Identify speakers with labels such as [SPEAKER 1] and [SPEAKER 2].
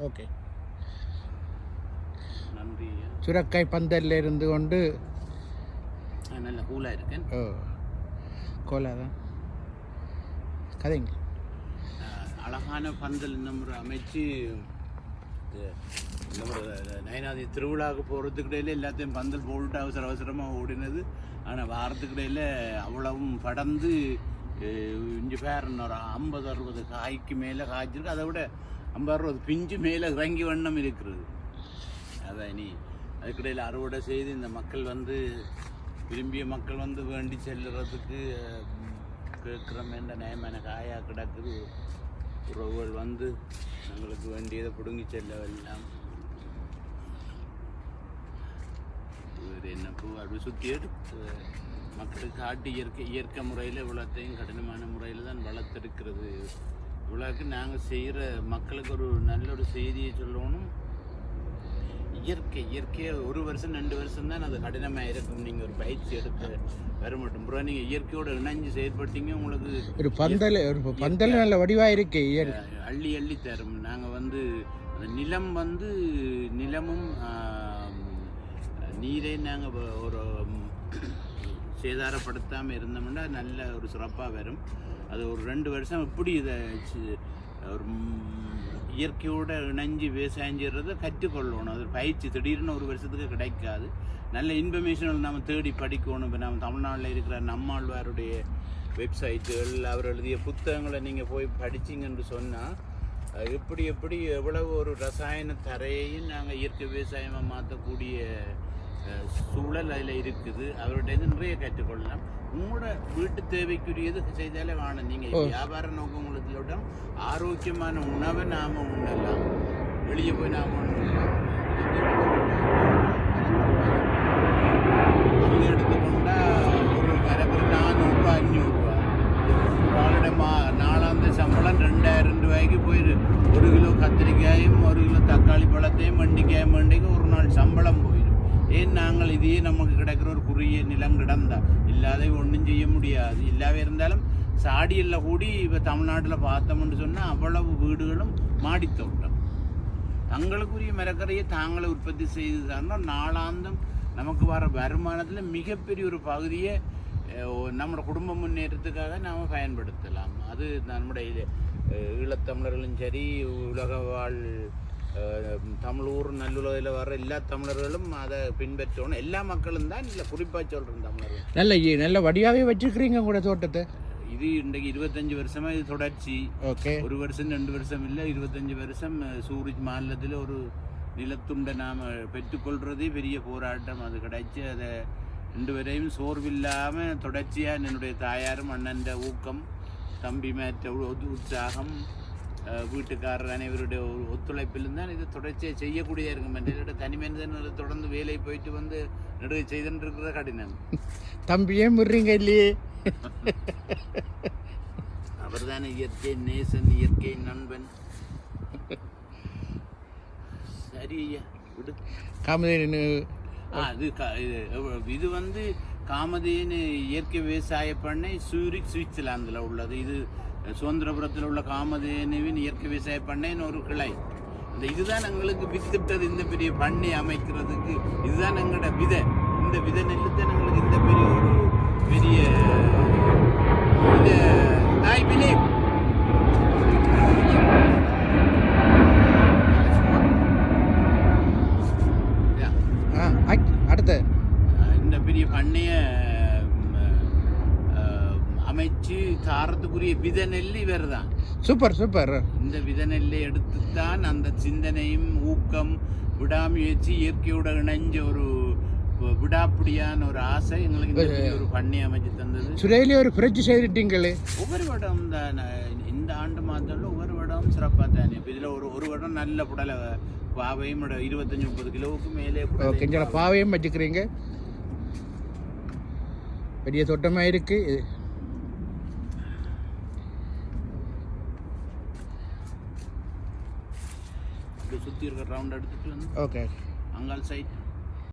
[SPEAKER 1] Okay.
[SPEAKER 2] நன்றி.
[SPEAKER 1] சுரக்காய் பந்தல்ல இருந்து கொண்டு
[SPEAKER 2] நல்ல கூலாக இருக்கேன்.
[SPEAKER 1] ஓ கோலா தான் கதைங்க.
[SPEAKER 2] அழகான பந்தல் இந்த முறை அமைச்சு இந்த முறை நயனாதி திருவிழாவுக்கு போகிறதுக்கிடையில் எல்லாத்தையும் பந்தல் போட்டு அவசரமாக ஓடினது. ஆனால் வாரத்துக்கிடையில் அவ்வளவும் படர்ந்து இஞ்சி பேர் ஒரு 50-60 காய்க்கு மேலே காய்ச்சிருக்கு. அதை விட 50-60 பிஞ்சு மேலே இறங்கி வண்ணம் இருக்கிறது. அதான் இனி அதுக்கிடையில் அறுவடை செய்து இந்த மக்கள் வந்து விரும்பிய மக்கள் வந்து வேண்டி செல்லுறதுக்கு கேட்குறோம் என்ற நயமான காயாக கிடக்குது. உறவுகள் வந்து எங்களுக்கு வேண்டியதை பிடுங்கி செல்லவெல்லாம் என்ன பூ அப்படி சுற்றி எடுத்து மக்களுக்கு காட்டு இயற்கை முறையில் இவ்வளோத்தையும் கடினமான முறையில் தான் வளர்த்தெடுக்கிறது. இவ்வளோக்கு நாங்கள் செய்கிற மக்களுக்கு ஒரு நல்ல ஒரு செய்தியை சொல்லணும். இயற்கையை 1 வருஷம் 2 வருஷம் தான் அது கடினமாக இருக்கும். நீங்கள் ஒரு பயிற்சி எடுத்து வர மட்டும் அப்புறம் நீங்கள் இயற்கையோடு இணைஞ்சு செயற்பட்டீங்க. உங்களுக்கு
[SPEAKER 1] ஒரு பந்தல் நல்ல வடிவாக இருக்கு.
[SPEAKER 2] அள்ளி தரும். நாங்கள் வந்து அந்த நிலம் வந்து நிலமும் நீரை நாங்கள் ஒரு சேதாரப்படுத்தாமல் இருந்தோம்னா நல்ல ஒரு சிறப்பாக வரும். அது ஒரு 2 வருஷம் எப்படி இதை ஒரு இயற்கையோடு இணைஞ்சி விவசாயம் செய்கிறத கற்றுக்கொள்ளணும். அது பயிற்சி திடீர்னு 1 வருஷத்துக்கு கிடைக்காது. நல்ல இன்ஃபர்மேஷன் நம்ம தேடி படிக்கணும். இப்போ நம்ம தமிழ்நாட்டில் இருக்கிற நம்மாழ்வாருடைய வெப்சைட்டுகள், அவர் எழுதிய புத்தகங்களை நீங்கள் போய் படிச்சிங்கன்னு சொன்னால் எப்படி எவ்வளவு ஒரு ரசாயன தரையையும் நாங்கள் இயற்கை விவசாயமாக மாற்றக்கூடிய சூழல் அதில் இருக்குது. அவருடைய நிறைய கற்றுக்கொள்ளலாம். உங்களோட வீட்டு தேவைக்குரியது செய்தாலே வேணும். நீங்கள் வியாபார நோக்கம் உங்களுக்கு ஆரோக்கியமான உணவை நாம் உண்ணலாம். வெளியே போய் நாம் உண்ணலாம். அங்கே எடுத்துக்கொண்டா ஒரு வரப்பு 400-500 ரூபா. ஒரு ஆளுடைய நாளாந்த சம்பளம் 2000 ரூபாய்க்கு போயிரு. 1 கிலோ கத்திரிக்காயும் 1 கிலோ தக்காளி பழத்தையும் வெண்டிக்காயும் வேண்டிக்கு ஒரு நாள் சம்பளம் போயிடும். ஏன் நாங்கள் இதையே நமக்கு கிடைக்கிற ஒரு குறுகிய நிலம் கிடந்தா இல்லாத ஒன்றும் செய்ய முடியாது. இல்லாவே இருந்தாலும் சாடியில் கூடி இப்போ தமிழ்நாட்டில் பார்த்தோம்னு சொன்னால் அவ்வளவு வீடுகளும் மாடித்தோட்டம். தங்களுக்குரிய மரக்கரையை தாங்களை உற்பத்தி செய்து தந்தால் நாளாந்தம் நமக்கு வர வருமானத்தில் மிகப்பெரிய ஒரு பகுதியை நம்மளோட குடும்ப முன்னேற்றத்துக்காக நாம் பயன்படுத்தலாம். அது நம்முடைய ஈழத்தமிழர்களும் சரி, உலக வாழ் தமிழூர் நல்லுலகில் வர எல்லா தமிழர்களும் அதை பின்பற்றணும். எல்லா மக்களும் தான் இல்லை, குறிப்பாக சொல்கிறேன் தமிழர்கள்
[SPEAKER 1] நல்ல வடிவாகவே வச்சுருக்கிறீங்க கூட தோட்டத்தை.
[SPEAKER 2] இது இன்றைக்கு 25 வருஷமாக இது தொடர்ச்சி.
[SPEAKER 1] ஓகே.
[SPEAKER 2] 1 வருஷம் 2 வருஷம் இல்லை, 25 வருஷம் சூரிச் மாநிலத்தில் ஒரு நிலத்துண்டை நாம் பெற்றுக்கொள்கிறதே பெரிய போராட்டம். அது கிடைச்சி அதை 2 வரையும் சோர்வில்லாமல் தொடர்ச்சியாக என்னுடைய தாயாரும் அண்ணன் ஊக்கம், தம்பி மேற்ற உற்சாகம், வீட்டுக்காரர் அனைவருடைய ஒத்துழைப்பிலும் தான் இது தொடர்ச்சியாக செய்யக்கூடியதாக இருக்கும். என்னோட தனி மனிதன் தொடர்ந்து வேலை போயிட்டு வந்து நடுவே செய்துன்னு இருக்கிற கடினம்.
[SPEAKER 1] தம்பியே முறீங்க இல்லையே.
[SPEAKER 2] அவர் தானே இயற்கை நேசன், இயற்கை நண்பன். சரி ஐயா விடு.
[SPEAKER 1] காமதேனு
[SPEAKER 2] அது இது வந்து காமதேனு இயற்கை விவசாய பண்ணை சூரிச் சுவிட்சர்லாந்தில் உள்ளது. இது சுதந்திரபுரத்தில் உள்ள காமதேனுவின் இயற்கை விவசாய பண்ணைன்னு ஒரு கிளை. இதுதான் எங்களுக்கு வித்துட்டது. இந்த பெரிய பண்ணை அமைக்கிறதுக்கு இதுதான் எங்களோட விதை. இந்த விதை நெல்லு தான் எங்களுக்கு இந்த பெரிய ஒரு பெரிய ஐ பிலீவ்
[SPEAKER 1] அடுத்த
[SPEAKER 2] இந்த பெரிய பண்ணைய அமைச்சு தாரத்துக்குரிய வித நெல் இவர் தான்.
[SPEAKER 1] சூப்பர்.
[SPEAKER 2] இந்த வித நெல்லை எடுத்துத்தான் அந்த சிந்தனையும் ஊக்கம், விடாமுயற்சி, இயற்கையோட இணைஞ்ச ஒரு விடாப்பிடியான ஒரு ஆசை எங்களுக்கு ஒரு பண்ணை அமைச்சு தந்தது.
[SPEAKER 1] சுரையிலே ஒரு புரட்சி செய்துட்டீங்களே.
[SPEAKER 2] ஒவ்வொரு வருடம் இந்த ஆண்டு மாதத்தில் ஒவ்வொரு வருடம் சிறப்பாக தானே. இப்போ இதில் ஒரு வருடம் நல்ல புடலை பாவையும் 25-30 கிலோவுக்கு மேலே
[SPEAKER 1] பாவையும் வச்சுக்கிறீங்க. பெரிய தோட்டமாக இருக்கு.
[SPEAKER 2] சுற்றி இருக்கிற ரவுண்ட் எடுத்துட்டு வந்து
[SPEAKER 1] ஓகே
[SPEAKER 2] அங்கால் சைட்